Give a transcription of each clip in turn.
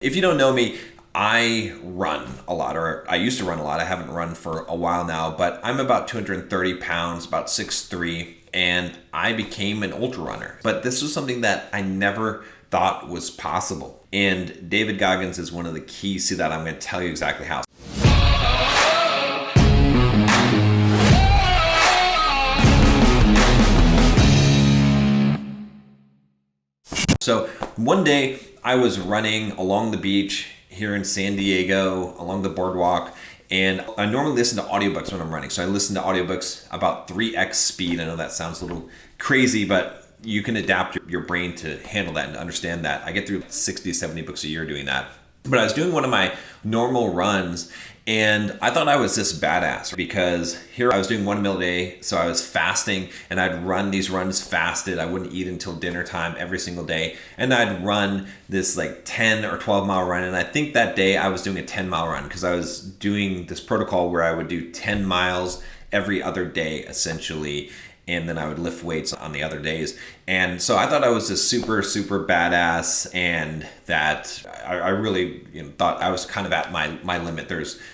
If you don't know me, I run a lot, or I used to run a lot. I haven't run for a while now, but I'm about 230 pounds, about 6'3", and I became an ultra runner. But this was something that I never thought was possible. And David Goggins is one of the keys to that. I'm going to tell you exactly how. So one day I was running along the beach here in San Diego, along the boardwalk, and I normally listen to audiobooks when I'm running. So I listen to audiobooks about 3x speed. I know that sounds a little crazy, but you can adapt your brain to handle that and understand that. I get through 60, 70 books a year doing that. But I was doing one of my normal runs, and I thought I was this badass because here I was doing 1 meal a day. So I was fasting, and I'd run these runs fasted. I wouldn't eat until dinner time every single day. And I'd run this like 10 or 12 mile run. And I think that day I was doing a 10-mile run because I was doing this protocol where I would do 10 miles every other day, essentially. And then I would lift weights on the other days. And so I thought I was this super, super badass, and that I really thought I was kind of at my limit.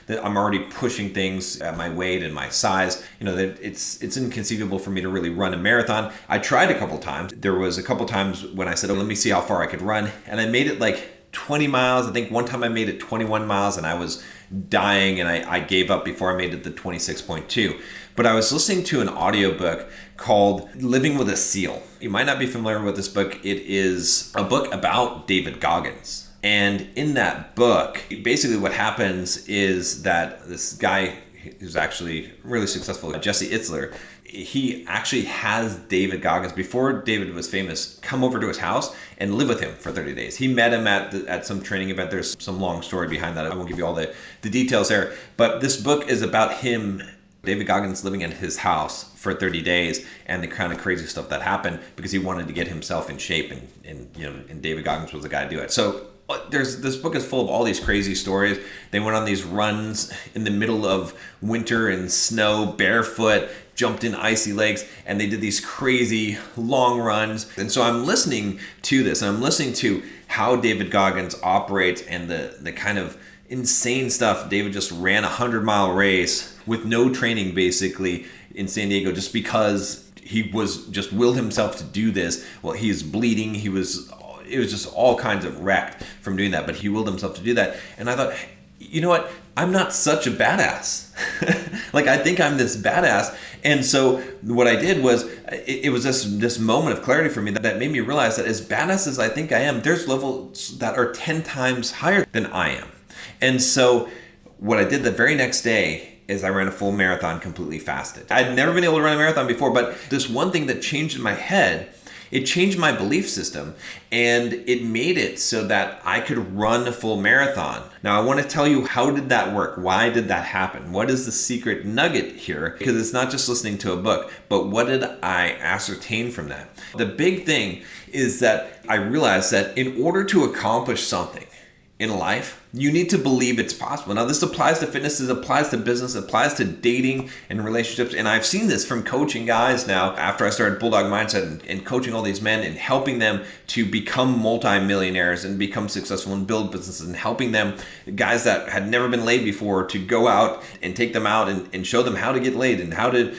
I'm already pushing things at my weight and my size. That it's inconceivable for me to really run a marathon. I tried a couple times. There was a couple times when I said, let me see how far I could run. And I made it like 20 miles. I think one time I made it 21 miles and I was dying, and I gave up before I made it to 26.2. But I was listening to an audiobook called Living with a Seal. You might not be familiar with this book. It is a book about David Goggins. And in that book, basically what happens is that this guy who's actually really successful, Jesse Itzler, he actually has David Goggins, before David was famous, come over to his house and live with him for 30 days. He met him at some training event. There's some long story behind that. I won't give you all the details there. But this book is about him, David Goggins, living in his house for 30 days and the kind of crazy stuff that happened because he wanted to get himself in shape, and David Goggins was the guy to do it. So this book is full of all these crazy stories. They went on these runs in the middle of winter and snow, barefoot, jumped in icy lakes, and they did these crazy long runs. And so I'm listening to this, and I'm listening to how David Goggins operates and the kind of insane stuff. David just ran a 100-mile race with no training, basically, in San Diego, just because he was just willed himself to do this. Well, he's bleeding. It was just all kinds of wrecked from doing that, but he willed himself to do that. And I thought, you know what? I'm not such a badass. Like, I think I'm this badass. And so what I did was, it was this moment of clarity for me that made me realize that as badass as I think I am, there's levels that are 10 times higher than I am. And so what I did the very next day is I ran a full marathon completely fasted. I'd never been able to run a marathon before, but this one thing that changed in my head, it changed my belief system, and it made it so that I could run a full marathon. Now, I want to tell you, how did that work? Why did that happen? What is the secret nugget here? Because it's not just listening to a book, but what did I ascertain from that? The big thing is that I realized that in order to accomplish something in life, you need to believe it's possible. Now, this applies to fitness, it applies to business, it applies to dating and relationships. And I've seen this from coaching guys now after I started Bulldog Mindset and coaching all these men and helping them to become multimillionaires and become successful and build businesses, and helping them, guys that had never been laid before, to go out and take them out and show them how to get laid and how to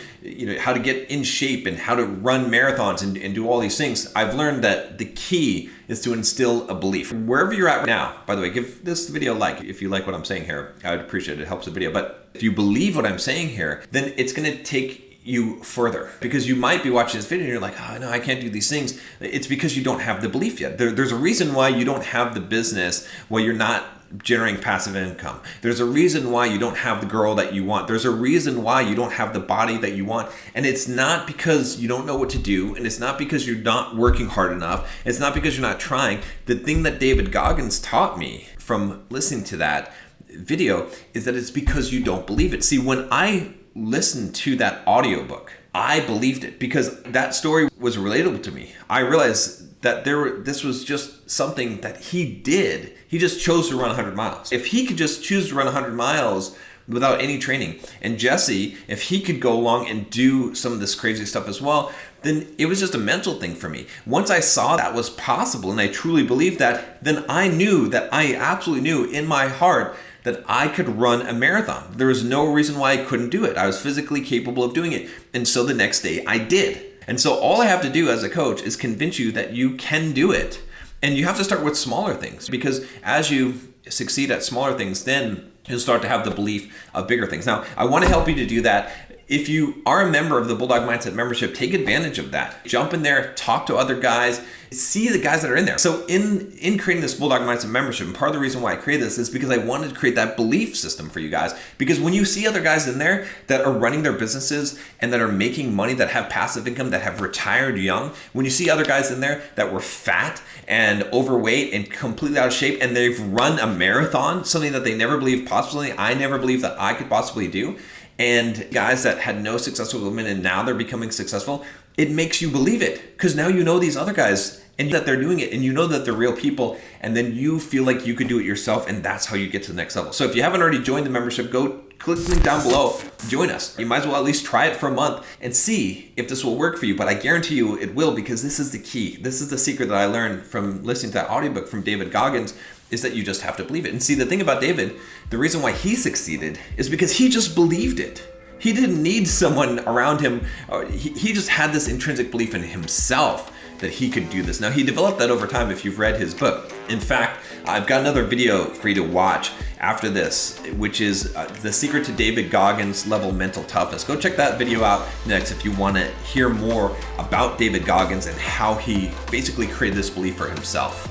get in shape and how to run marathons and do all these things. I've learned that the key is to instill a belief. Wherever you're at right now, by the way, give this video a like if you like what I'm saying here. I would appreciate it. It helps the video. But if you believe what I'm saying here, then it's going to take you further, because you might be watching this video and you're like, oh no, I can't do these things. It's because you don't have the belief yet. There's a reason why you don't have the business, why you're not generating passive income. There's a reason why you don't have the girl that you want. There's a reason why you don't have the body that you want. And it's not because you don't know what to do, and it's not because you're not working hard enough. It's not because you're not trying. The thing that David Goggins taught me from listening to that video is that it's because you don't believe it. See, when I listened to that audiobook, I believed it because that story was relatable to me. I realized that this was just something that he did. He just chose to run 100 miles. If he could just choose to run 100 miles without any training. And Jesse, if he could go along and do some of this crazy stuff as well, then it was just a mental thing for me. Once I saw that was possible and I truly believed that, then I knew that I absolutely knew in my heart that I could run a marathon. There was no reason why I couldn't do it. I was physically capable of doing it. And so the next day I did. And so all I have to do as a coach is convince you that you can do it. And you have to start with smaller things, because as you succeed at smaller things, then you'll start to have the belief of bigger things. Now, I want to help you to do that. If you are a member of the Bulldog Mindset membership, take advantage of that. Jump in there, talk to other guys, see the guys that are in there. So in creating this Bulldog Mindset membership, and part of the reason why I created this is because I wanted to create that belief system for you guys. Because when you see other guys in there that are running their businesses and that are making money, that have passive income, that have retired young, when you see other guys in there that were fat and overweight and completely out of shape, and they've run a marathon, something that they never believed possibly, I never believed that I could possibly do, and guys that had no successful women and now they're becoming successful, it makes you believe it, because now you know these other guys and that they're doing it, and you know that they're real people, and then you feel like you could do it yourself, and that's how you get to the next level. So if you haven't already joined the membership, go click the link down below, join us. You might as well at least try it for a month and see if this will work for you, but I guarantee you it will, because this is the key. This is the secret that I learned from listening to that audiobook from David Goggins, is that you just have to believe it. And see, the thing about David, the reason why he succeeded is because he just believed it. He didn't need someone around him. He just had this intrinsic belief in himself that he could do this. Now, he developed that over time if you've read his book. In fact, I've got another video for you to watch after this, which is the secret to David Goggins level mental toughness. Go check that video out next if you want to hear more about David Goggins and how he basically created this belief for himself.